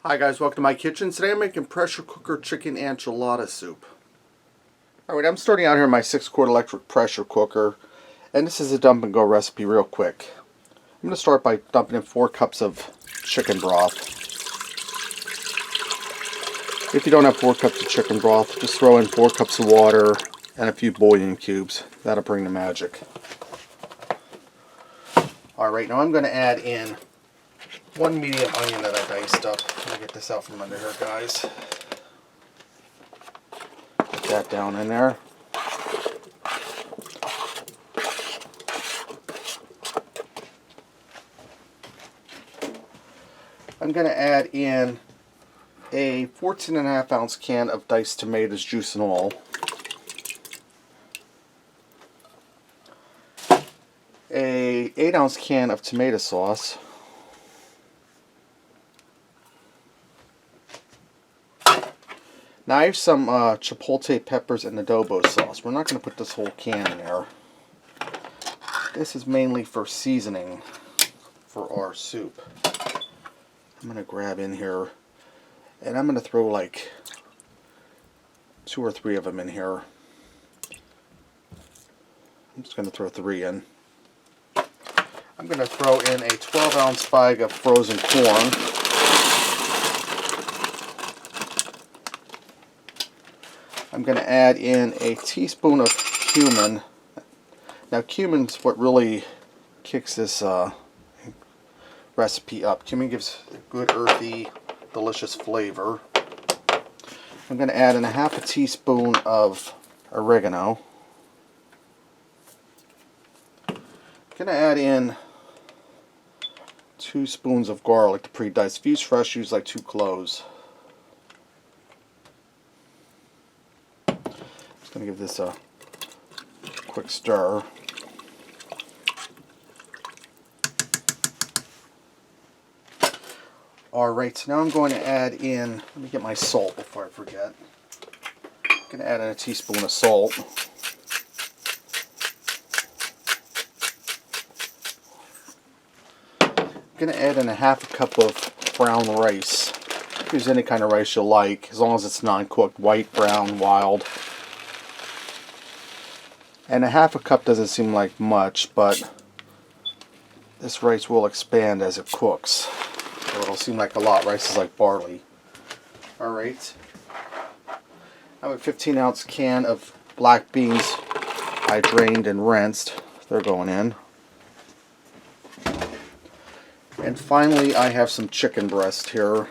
Hi guys, welcome to my kitchen. Today I'm making pressure cooker chicken enchilada soup. Alright, I'm starting out here in my 6-quart electric pressure cooker, and this is a dump and go recipe real quick. I'm going to start by dumping in 4 cups of chicken broth. If you don't have 4 cups of chicken broth, just throw in 4 cups of water and a few bouillon cubes. That'll bring the magic. Alright, now I'm going to add in 1 medium onion that I diced up. Let me get this out from under here, guys. Put that down in there. I'm going to add in a 14.5 ounce can of diced tomatoes, juice and all. A 8 ounce can of tomato sauce. Now I have some chipotle peppers and adobo sauce. We're not going to put this whole can in there. This is mainly for seasoning for our soup. I'm going to grab in here and I'm going to throw like 2 or 3 of them in here. I'm just going to throw 3 in. I'm going to throw in a 12 ounce bag of frozen corn. I'm going to add in a teaspoon of cumin. Now cumin's what really kicks this recipe up. Cumin gives a good earthy, delicious flavor. I'm going to add in a half a teaspoon of oregano. I'm going to add in 2 spoons of garlic to pre-dice. If you use fresh, use like 2 cloves. Going to give this a quick stir. Alright, so now I'm going to add in, let me get my salt before I forget. I'm going to add in a teaspoon of salt. I'm going to add in a half a cup of brown rice. Use any kind of rice you like, as long as it's non-cooked, white, brown, wild. And a half a cup doesn't seem like much, but this rice will expand as it cooks. So it'll seem like a lot. Rice is like barley. Alright. I have a 15 ounce can of black beans I drained and rinsed. They're going in. And finally I have some chicken breast here.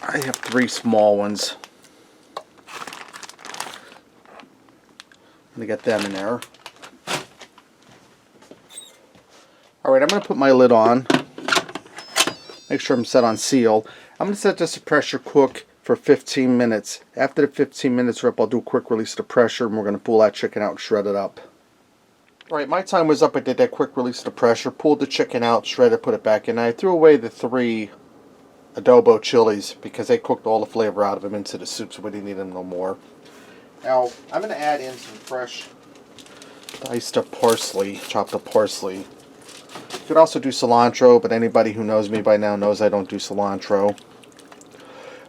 I have 3 small ones. I'm going to get them in there. Alright, I'm going to put my lid on. Make sure I'm set on seal. I'm going to set this to pressure cook for 15 minutes. After the 15 minutes are up, I'll do a quick release of the pressure and we're going to pull that chicken out and shred it up. Alright, my time was up. I did that quick release of the pressure, pulled the chicken out, shredded, put it back in. I threw away the 3 adobo chilies because they cooked all the flavor out of them into the soup, so we didn't need them no more. Now I'm going to add in some fresh diced up parsley, chopped up parsley. You could also do cilantro, but anybody who knows me by now knows I don't do cilantro.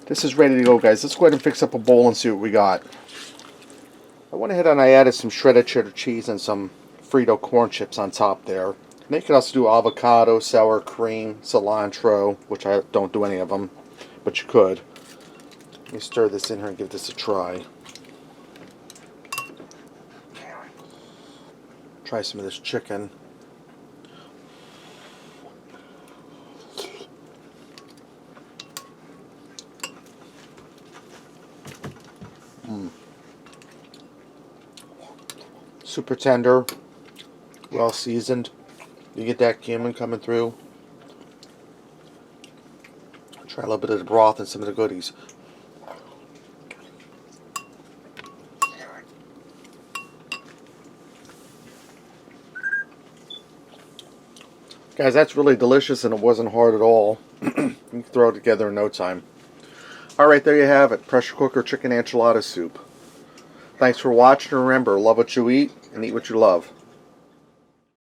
This is ready to go, guys. Let's go ahead and fix up a bowl and see what we got. I went ahead and I added some shredded cheddar cheese and some Frito corn chips on top there. And you could also do avocado, sour cream, cilantro, which I don't do any of them, but you could. Let me stir this in here and give this a try. Try some of this chicken. Super tender, well seasoned. You get that cumin coming through. Try a little bit of the broth and some of the goodies. Guys, that's really delicious and it wasn't hard at all. You can throw it together in no time. Alright, there you have it. Pressure cooker chicken enchilada soup. Thanks for watching. Remember, love what you eat and eat what you love.